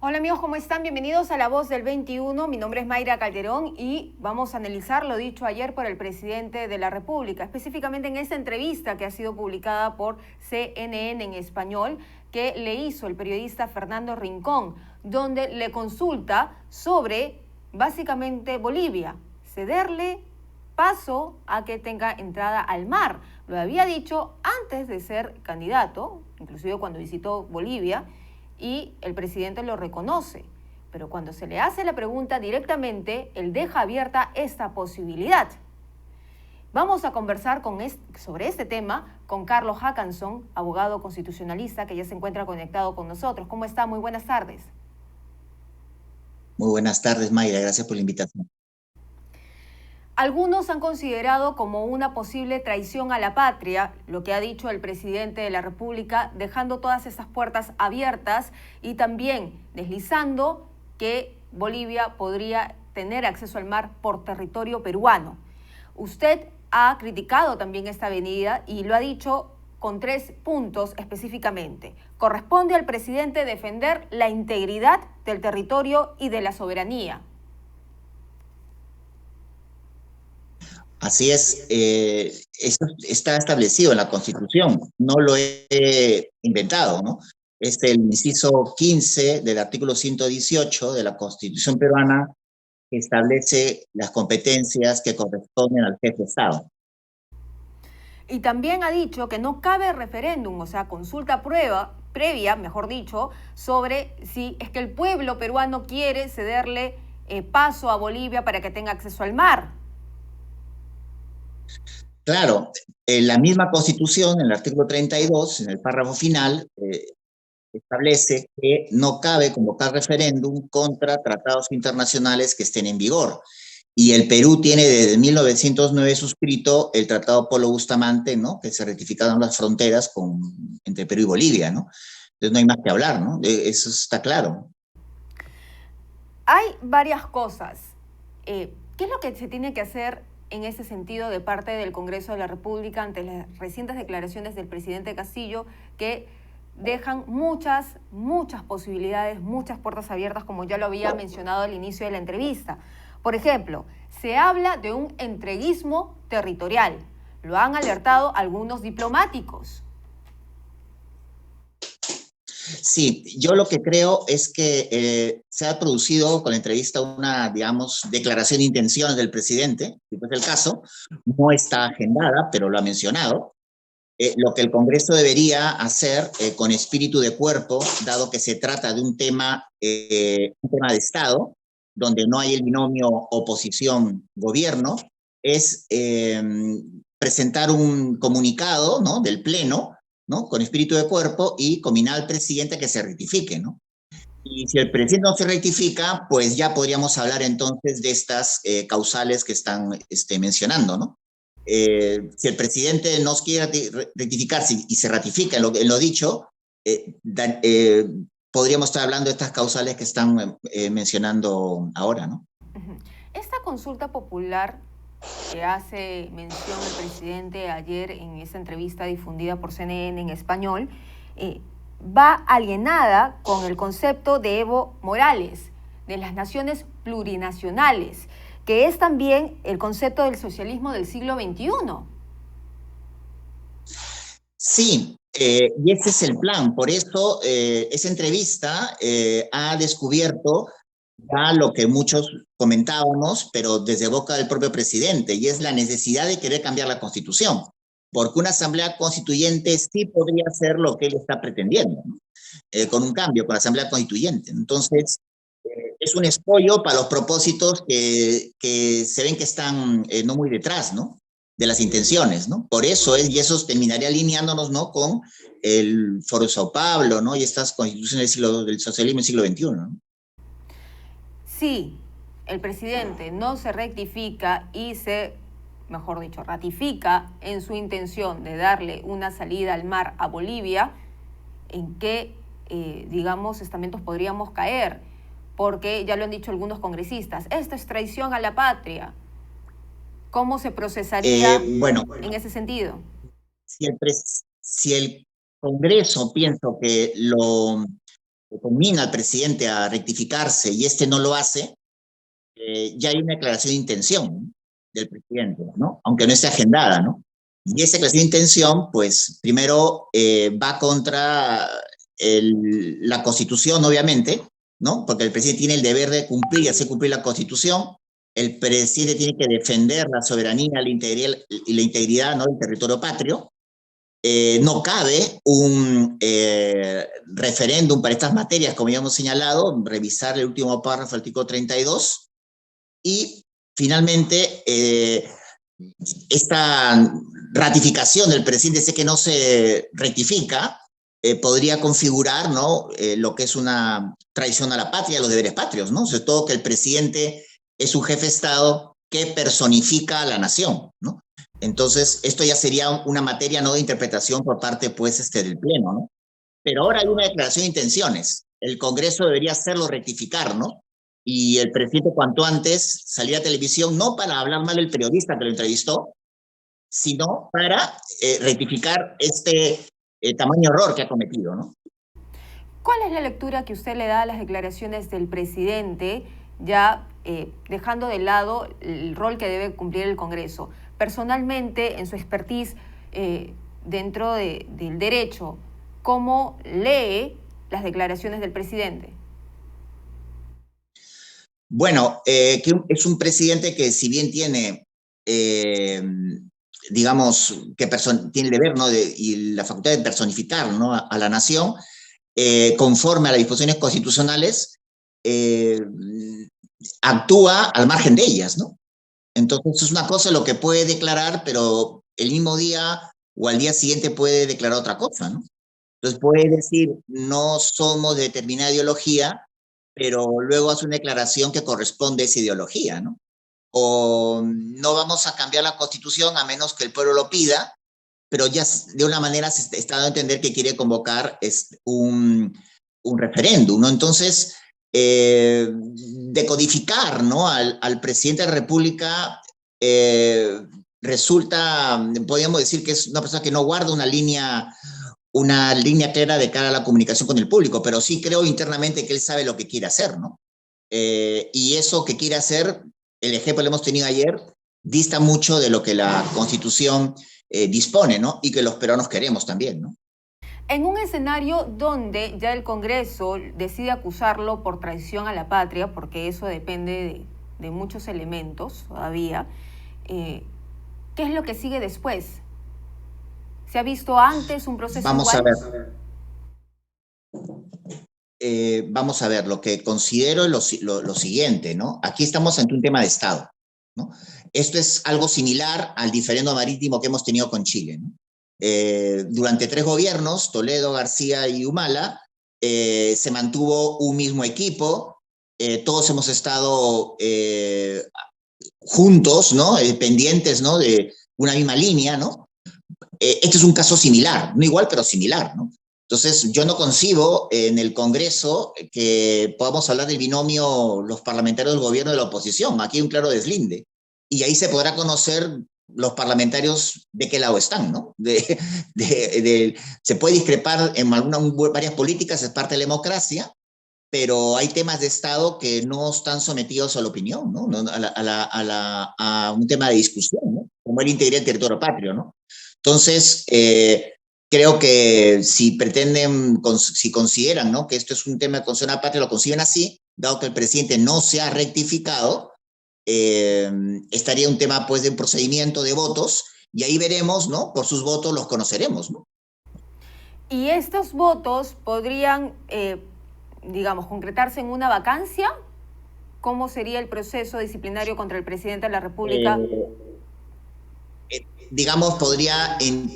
Hola amigos, ¿cómo están? Bienvenidos a La Voz del 21. Mi nombre es Mayra Calderón y vamos a analizar lo dicho ayer por el presidente de la República, específicamente en esta entrevista que ha sido publicada por CNN en español, que le hizo el periodista Fernando Rincón, donde le consulta sobre básicamente Bolivia, cederle paso a que tenga entrada al mar. Lo había dicho antes de ser candidato, inclusive cuando visitó Bolivia, y el presidente lo reconoce. Pero cuando se le hace la pregunta directamente, él deja abierta esta posibilidad. Vamos a conversar sobre este tema con Carlos Hackanson, abogado constitucionalista, que ya se encuentra conectado con nosotros. ¿Cómo está? Muy buenas tardes. Muy buenas tardes, Mayra. Gracias por la invitación. Algunos han considerado como una posible traición a la patria lo que ha dicho el presidente de la República, dejando todas estas puertas abiertas y también deslizando que Bolivia podría tener acceso al mar por territorio peruano. Usted ha criticado también esta avenida y lo ha dicho con 3 puntos específicamente. Corresponde al presidente defender la integridad del territorio y de la soberanía. Así es, eso está establecido en la Constitución, no lo he inventado, ¿no? Es el inciso 15 del artículo 118 de la Constitución peruana que establece las competencias que corresponden al jefe de Estado. Y también ha dicho que no cabe referéndum, o sea, previa, mejor dicho, sobre si es que el pueblo peruano quiere cederle paso a Bolivia para que tenga acceso al mar. Claro, en la misma Constitución, en el artículo 32, en el párrafo final, establece que no cabe convocar referéndum contra tratados internacionales que estén en vigor. Y el Perú tiene desde 1909 suscrito el Tratado Polo Bustamante, ¿no? Que se rectificaron las fronteras entre Perú y Bolivia, ¿no? Entonces no hay más que hablar, ¿no? Eso está claro. Hay varias cosas. ¿Qué es lo que se tiene que hacer en ese sentido de parte del Congreso de la República ante las recientes declaraciones del presidente Castillo que dejan muchas posibilidades, muchas puertas abiertas, como ya lo había mencionado al inicio de la entrevista? Por ejemplo, se habla de un entreguismo territorial. Lo han alertado algunos diplomáticos. Sí, yo lo que creo es que se ha producido con la entrevista una, digamos, declaración de intenciones del presidente, si fuese el caso, no está agendada, pero lo ha mencionado. Lo que el Congreso debería hacer con espíritu de cuerpo, dado que se trata de un tema de Estado, donde no hay el binomio oposición-gobierno, es presentar un comunicado, ¿no?, del Pleno, ¿no?, con espíritu de cuerpo y combinar al presidente que se rectifique, ¿no? Y si el presidente no se rectifica, pues ya podríamos hablar entonces de estas causales que están mencionando, ¿no? Si el presidente no quiere rectificarse y se ratifica en lo dicho, podríamos estar hablando de estas causales que están mencionando ahora, ¿no? Esta consulta popular que hace mención el presidente ayer en esa entrevista difundida por CNN en español, va alienada con el concepto de Evo Morales, de las naciones plurinacionales, que es también el concepto del socialismo del siglo XXI. Sí, y ese es el plan. Por eso esa entrevista ha descubierto ya lo que muchos comentábamos, pero desde boca del propio presidente, y es la necesidad de querer cambiar la Constitución, porque una asamblea constituyente sí podría hacer lo que él está pretendiendo, ¿no? Con un cambio, con la asamblea constituyente. Entonces, es un escollo para los propósitos que se ven que están no muy detrás, ¿no?, de las intenciones, ¿no? Por eso es, y eso terminaría alineándonos, ¿no?, con el Foro de Sao Paulo, ¿no?, y estas constituciones del socialismo del siglo XXI, ¿no? Si el presidente no se rectifica y mejor dicho, ratifica en su intención de darle una salida al mar a Bolivia, ¿en qué, digamos, estamentos podríamos caer? Porque ya lo han dicho algunos congresistas, esto es traición a la patria. ¿Cómo se procesaría Bueno, en ese sentido? si el Congreso pienso que conmina al presidente a rectificarse y este no lo hace, ya hay una declaración de intención, ¿no?, del presidente, ¿no?, aunque no esté agendada, ¿no? Y esa declaración de intención, pues, primero va contra la Constitución, obviamente, ¿no?, porque el presidente tiene el deber de cumplir y hacer cumplir la Constitución. El presidente tiene que defender la soberanía y la integridad, ¿no?, del territorio patrio. No cabe un referéndum para estas materias, como ya hemos señalado, revisar el último párrafo del artículo 32. Y finalmente, esta ratificación del presidente, sé que no se rectifica, podría configurar, ¿no?, lo que es una traición a la patria, a los deberes patrios, ¿no? Sobre todo que el presidente es un jefe de Estado que personifica a la nación, ¿no? Entonces, esto ya sería una materia, ¿no?, de interpretación por parte, pues, del Pleno, ¿no? Pero ahora hay una declaración de intenciones. El Congreso debería hacerlo rectificar, ¿no? Y el presidente cuanto antes salir a televisión, no para hablar mal del periodista que lo entrevistó, sino para rectificar este tamaño error que ha cometido, ¿no? ¿Cuál es la lectura que usted le da a las declaraciones del presidente, ya dejando de lado el rol que debe cumplir el Congreso? Personalmente, en su expertise dentro del derecho, ¿cómo lee las declaraciones del presidente? Bueno, que es un presidente que, si bien tiene, digamos, que tiene el deber, ¿no?, y la facultad de personificar, ¿no?, a la nación, conforme a las disposiciones constitucionales, actúa al margen de ellas, ¿no? Entonces, es una cosa lo que puede declarar, pero el mismo día o al día siguiente puede declarar otra cosa, ¿no? Entonces, puede decir, no somos de determinada ideología, pero luego hace una declaración que corresponde a esa ideología, ¿no? O no vamos a cambiar la Constitución a menos que el pueblo lo pida, pero ya de una manera se está dando a entender que quiere convocar un referéndum, ¿no? Entonces, decodificar, ¿no?, al presidente de la República resulta, podríamos decir que es una persona que no guarda una línea clara de cara a la comunicación con el público, pero sí creo internamente que él sabe lo que quiere hacer, ¿no? Y eso que quiere hacer, el ejemplo lo hemos tenido ayer, dista mucho de lo que la Constitución dispone, ¿no?, y que los peruanos queremos también, ¿no? En un escenario donde ya el Congreso decide acusarlo por traición a la patria, porque eso depende de muchos elementos todavía, ¿qué es lo que sigue después? ¿Se ha visto antes un proceso Vamos a igual? ver. Vamos a ver, lo que considero es lo siguiente, ¿no? Aquí estamos ante un tema de Estado, ¿no? Esto es algo similar al diferendo marítimo que hemos tenido con Chile, ¿no? Durante 3 gobiernos, Toledo, García y Humala, se mantuvo un mismo equipo, todos hemos estado juntos, ¿no?, pendientes, ¿no?, de una misma línea, ¿no? Este es un caso similar, no igual, pero similar, ¿no? Entonces, yo no concibo en el Congreso que podamos hablar del binomio los parlamentarios del gobierno y de la oposición. Aquí hay un claro deslinde. Y ahí se podrá conocer los parlamentarios de qué lado están, ¿no? Se puede discrepar en varias políticas, es parte de la democracia, pero hay temas de Estado que no están sometidos a la opinión, ¿no? A un tema de discusión, ¿no?, como el integridad del territorio patrio, ¿no? Entonces, creo que si si consideran, ¿no?, que esto es un tema de concern a la patria, lo conciben así, dado que el presidente no se ha rectificado, estaría un tema, pues, de un procedimiento de votos, y ahí veremos, ¿no?, por sus votos los conoceremos, ¿no? ¿Y estos votos podrían, digamos, concretarse en una vacancia? ¿Cómo sería el proceso disciplinario contra el presidente de la República? Digamos,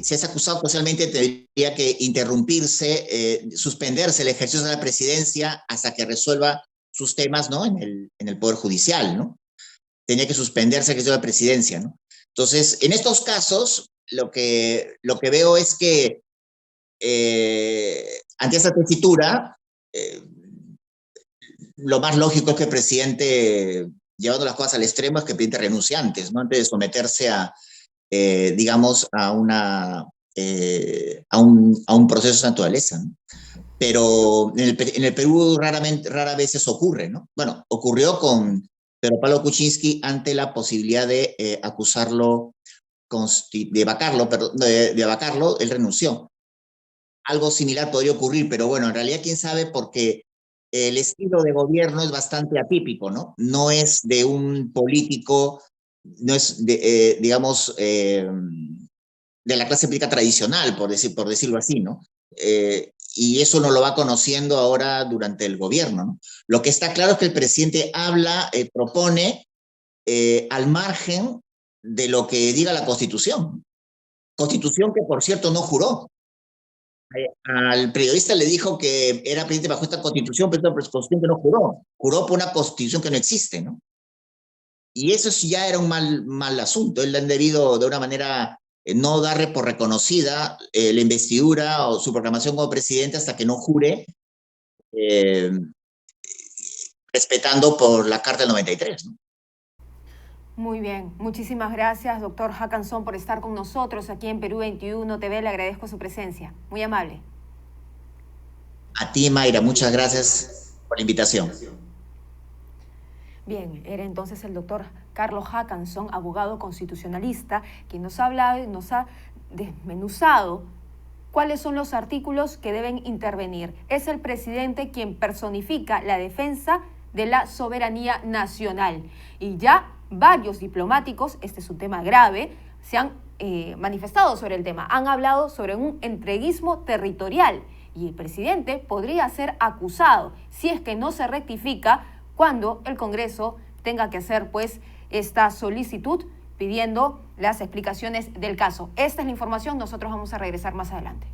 si es acusado socialmente, tendría que interrumpirse, suspenderse el ejercicio de la presidencia hasta que resuelva sus temas, ¿no?, en el Poder Judicial, ¿no? Tenía que suspenderse el ejercicio de la presidencia, ¿no? Entonces, en estos casos, lo que veo es que ante esa tesitura, lo más lógico es que el presidente, llevando las cosas al extremo, es que el presidente renuncie antes, ¿no?, antes de someterse digamos, a un proceso de naturaleza, ¿no? pero en el Perú rara vez eso ocurre, ¿no? Bueno, ocurrió con Pedro Pablo Kuczynski ante la posibilidad de acusarlo, de vacarlo, él renunció. Algo similar podría ocurrir, pero bueno, en realidad quién sabe, porque el estilo de gobierno es bastante atípico, ¿no? No es de un político, no es, digamos, de la clase política tradicional, por decirlo así, ¿no? Y eso no lo va conociendo ahora durante el gobierno, ¿no? Lo que está claro es que el presidente habla, propone, al margen de lo que diga la Constitución. Constitución que, por cierto, no juró. Al periodista le dijo que era presidente bajo esta Constitución, pero esta Constitución que no juró. Juró por una Constitución que no existe, ¿no? Y eso ya era un mal asunto. Él le han debido, de una manera, no darle por reconocida la investidura o su proclamación como presidente hasta que no jure, eh, respetando por la Carta del 93, ¿no? Muy bien, muchísimas gracias, doctor Hackanson, por estar con nosotros aquí en Perú 21 TV. Le agradezco su presencia. Muy amable. A ti, Mayra, muchas gracias por la invitación. Bien, era entonces el doctor Carlos Hackanson, abogado constitucionalista, quien nos ha hablado y nos ha desmenuzado cuáles son los artículos que deben intervenir. Es el presidente quien personifica la defensa de la soberanía nacional. Y ya varios diplomáticos, este es un tema grave, se han manifestado sobre el tema. Han hablado sobre un entreguismo territorial y el presidente podría ser acusado si es que no se rectifica cuando el Congreso tenga que hacer pues esta solicitud pidiendo las explicaciones del caso. Esta es la información, nosotros vamos a regresar más adelante.